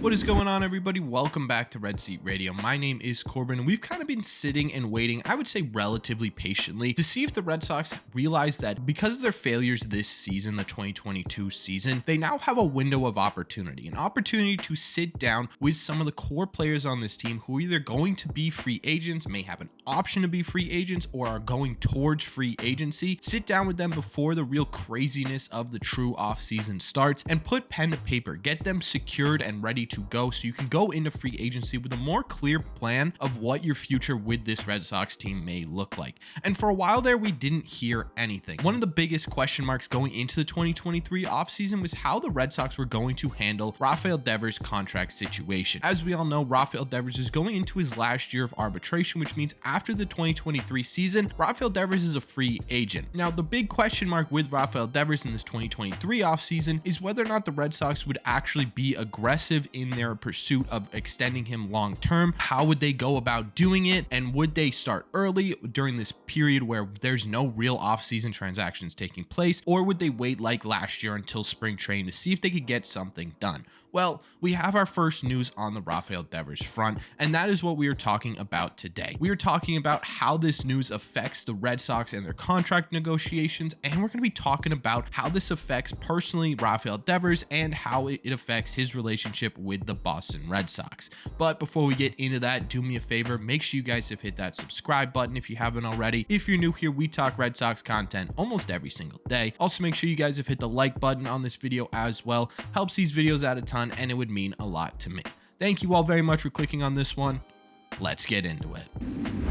What is going on, everybody? Welcome back to Red Seat Radio. My name is Corbin, and we've kind of been sitting and waiting, I would say relatively patiently, to see if the Red Sox realize that because of their failures this season, the 2022 season, they now have a window of opportunity, an opportunity to sit down with some of the core players on this team who are either going to be free agents, may have an option to be free agents, or are going towards free agency. Sit down with them before the real craziness of the true offseason starts and put pen to paper, get them secured and ready to go so you can go into free agency with a more clear plan of what your future with this Red Sox team may look like. And for a while there, we didn't hear anything. One of the biggest question marks going into the 2023 offseason was how the Red Sox were going to handle Rafael Devers' contract situation. As we all know, Rafael Devers is going into his last year of arbitration, which means after the 2023 season, Rafael Devers is a free agent. Now, the big question mark with Rafael Devers in this 2023 offseason is whether or not the Red Sox would actually be aggressive in their pursuit of extending him long term. How would they go about doing it? And would they start early during this period where there's no real offseason transactions taking place? Or would they wait like last year until spring training to see if they could get something done? Well, we have our first news on the Rafael Devers front, and that is what we are talking about today. We are talking about how this news affects the Red Sox and their contract negotiations, and we're going to be talking about how this affects personally Rafael Devers and how it affects his relationship with the Boston Red Sox. But before we get into that, do me a favor, make sure you guys have hit that subscribe button if you haven't already. If you're new here, we talk Red Sox content almost every single day. Also, make sure you guys have hit the like button on this video as well. Helps these videos out a ton, and it would mean a lot to me. Thank you all very much for clicking on this one. Let's get into it.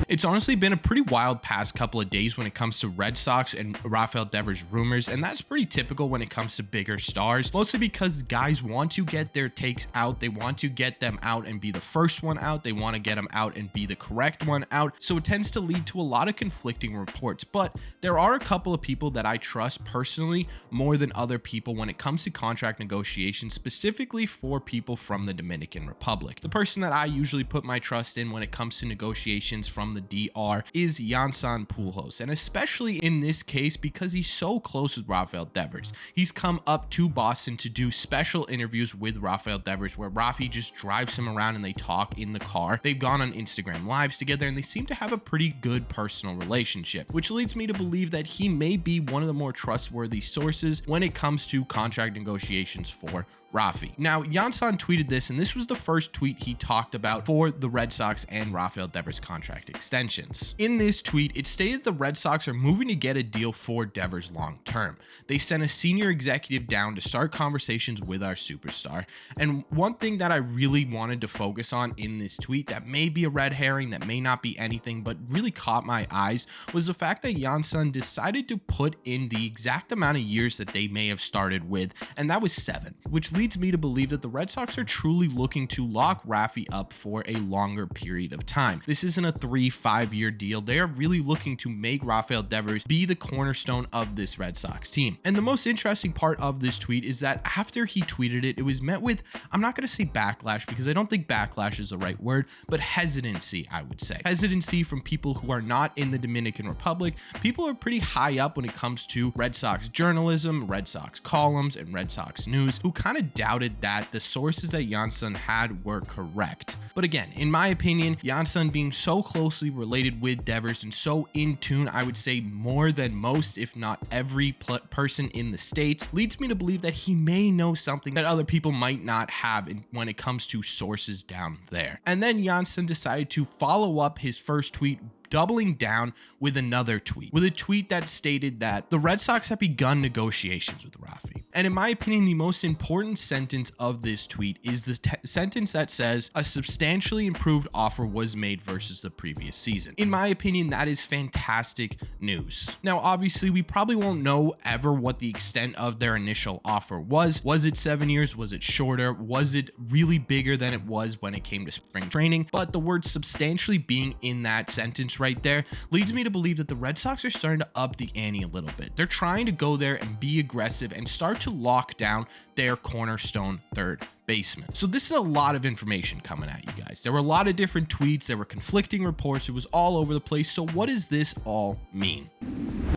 It's honestly been a pretty wild past couple of days when it comes to Red Sox and Rafael Devers rumors, and that's pretty typical when it comes to bigger stars, mostly because guys want to get their takes out. They want to get them out and be the first one out. They want to get them out and be the correct one out. So it tends to lead to a lot of conflicting reports, but there are a couple of people that I trust personally more than other people when it comes to contract negotiations, specifically for people from the Dominican Republic. The person that I usually put my trust in when it comes to negotiations from the DR is Yansan Pujols, and especially in this case because he's so close with Rafael Devers. He's come up to Boston to do special interviews with Rafael Devers where Rafi just drives him around and they talk in the car. They've gone on Instagram lives together and they seem to have a pretty good personal relationship, which leads me to believe that he may be one of the more trustworthy sources when it comes to contract negotiations for Rafi. Now, Yansan tweeted this, and this was the first tweet he talked about for the Red Sox and Rafael Devers contract extensions. In this tweet, it stated the Red Sox are moving to get a deal for Devers long term. They sent a senior executive down to start conversations with our superstar. And one thing that I really wanted to focus on in this tweet that may be a red herring, that may not be anything, but really caught my eyes, was the fact that Yansan decided to put in the exact amount of years that they may have started with, and that was 7, which leads me to believe that the Red Sox are truly looking to lock Rafi up for a longer period of time. This isn't a 3-5 year deal. They are really looking to make Rafael Devers be the cornerstone of this Red Sox team. And the most interesting part of this tweet is that after he tweeted it, it was met with, I'm not going to say backlash because I don't think backlash is the right word, but hesitancy, I would say. Hesitancy from people who are not in the Dominican Republic. People are pretty high up when it comes to Red Sox journalism, Red Sox columns, and Red Sox news, who kind of doubted that the sources that Yansan had were correct. But again, in my opinion, Yansan being so closely related with Devers and so in tune, I would say more than most, if not every person in the States, leads me to believe that he may know something that other people might not have when it comes to sources down there. And then Yansan decided to follow up his first tweet doubling down with another tweet, with a tweet that stated that the Red Sox have begun negotiations with Rafi. And in my opinion, the most important sentence of this tweet is the sentence that says a substantially improved offer was made versus the previous season. In my opinion, that is fantastic news. Now, obviously, we probably won't know ever what the extent of their initial offer was. Was it 7 years? Was it shorter? Was it really bigger than it was when it came to spring training? But the word substantially being in that sentence right there leads me to believe that the Red Sox are starting to up the ante a little bit. They're trying to go there and be aggressive and start to lock down their cornerstone third baseman. So this is a lot of information coming at you guys. There were a lot of different tweets, there were conflicting reports, it was all over the place. So what does this all mean?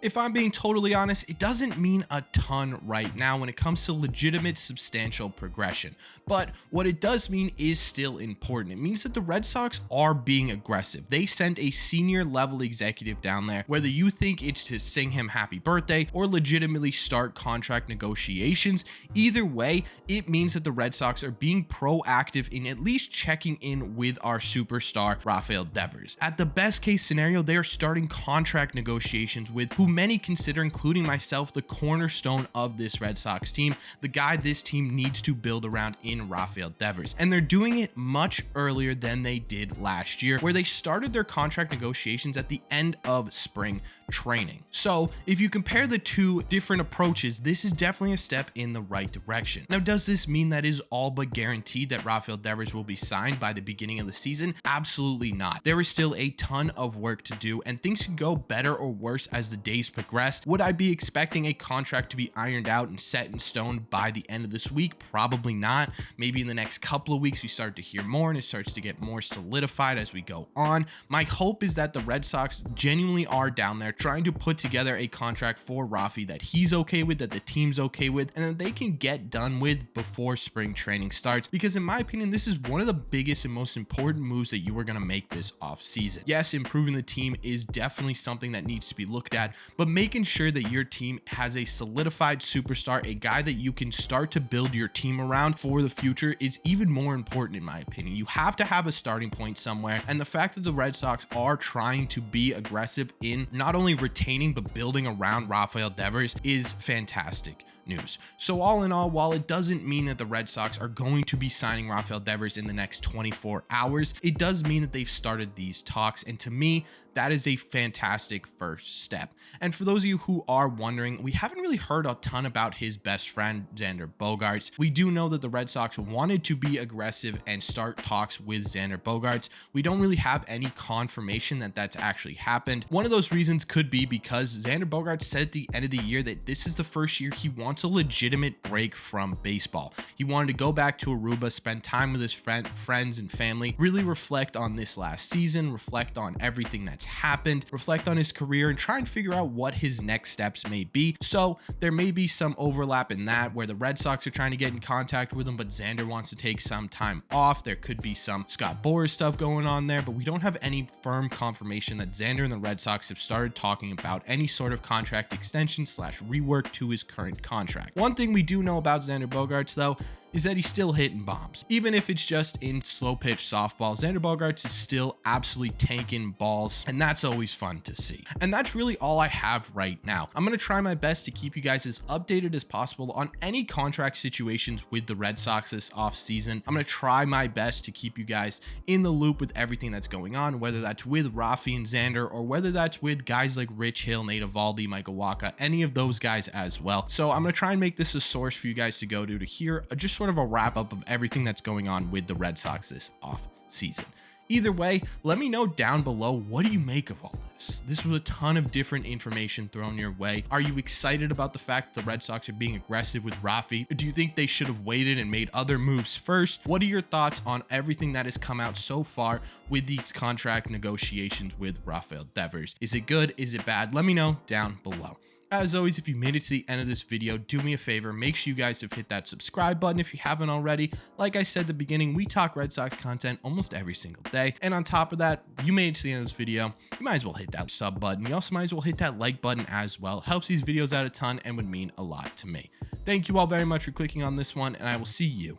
If I'm being totally honest, it doesn't mean a ton right now when it comes to legitimate, substantial progression. But what it does mean is still important. It means that the Red Sox are being aggressive. They sent a senior level executive down there, whether you think it's to sing him happy birthday or legitimately start contract negotiations. Either way, it means that the Red Sox are being proactive in at least checking in with our superstar, Rafael Devers. At the best case scenario, they are starting contract negotiations with who many consider, including myself, the cornerstone of this Red Sox team, the guy this team needs to build around in Rafael Devers. And they're doing it much earlier than they did last year, where they started their contract negotiations at the end of spring training. So if you compare the two different approaches, this is definitely a step in the right direction. Now, does this mean that is all but guaranteed that Rafael Devers will be signed by the beginning of the season? Absolutely not. There is still a ton of work to do, and things can go better or worse as the days progress. Would I be expecting a contract to be ironed out and set in stone by the end of this week? Probably not. Maybe in the next couple of weeks we start to hear more and it starts to get more solidified as we go on. My hope is that the Red Sox genuinely are down there trying to put together a contract for Rafi that he's okay with, that the team's okay with, and that they can get done with before spring training starts. Because in my opinion, this is one of the biggest and most important moves that you are going to make this offseason. Yes, improving the team is definitely something that needs to be looked at, but making sure that your team has a solidified superstar, a guy that you can start to build your team around for the future, is even more important in my opinion. You have to have a starting point somewhere, and the fact that the Red Sox are trying to be aggressive in not only retaining but building around Rafael Devers is fantastic news. So all in all, while it doesn't mean that the Red Sox are going to be signing Rafael Devers in the next 24 hours, it does mean that they've started these talks, and to me, that is a fantastic first step. And for those of you who are wondering, we haven't really heard a ton about his best friend, Xander Bogaerts. We do know that the Red Sox wanted to be aggressive and start talks with Xander Bogaerts. We don't really have any confirmation that that's actually happened. One of those reasons could be because Xander Bogaerts said at the end of the year that this is the first year he wants a legitimate break from baseball. He wanted to go back to Aruba, spend time with his friends and family, really reflect on this last season, reflect on everything that's happened, reflect on his career, and try and figure out what his next steps may be. So there may be some overlap in that, where the Red Sox are trying to get in contact with him, but Xander wants to take some time off. There could be some Scott Boras stuff going on there, but we don't have any firm confirmation that Xander and the Red Sox have started talking about any sort of contract extension / rework to his current contract. One thing we do know about Xander Bogaerts, though, is that he's still hitting bombs. Even if it's just in slow pitch softball, Xander Bogaerts is still absolutely tanking balls, and that's always fun to see. And that's really all I have right now. I'm gonna try my best to keep you guys as updated as possible on any contract situations with the Red Sox this offseason. I'm gonna try my best to keep you guys in the loop with everything that's going on, whether that's with Rafi and Xander, or whether that's with guys like Rich Hill, Nate Eovaldi, Michael Wacha, any of those guys as well. So I'm gonna try and make this a source for you guys to go to hear just sort of a wrap up of everything that's going on with the Red Sox this off season. Either way, let me know down below, what do you make of all this? This was a ton of different information thrown your way. Are you excited about the fact that the Red Sox are being aggressive with Rafi? Do you think they should have waited and made other moves first? What are your thoughts on everything that has come out so far with these contract negotiations with Rafael Devers? Is it good? Is it bad? Let me know down below. As always, if you made it to the end of this video, do me a favor, make sure you guys have hit that subscribe button if you haven't already. Like I said at the beginning, we talk Red Sox content almost every single day. And on top of that, you made it to the end of this video, you might as well hit that sub button. You also might as well hit that like button as well. It helps these videos out a ton and would mean a lot to me. Thank you all very much for clicking on this one, and I will see you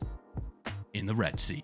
in the red seat.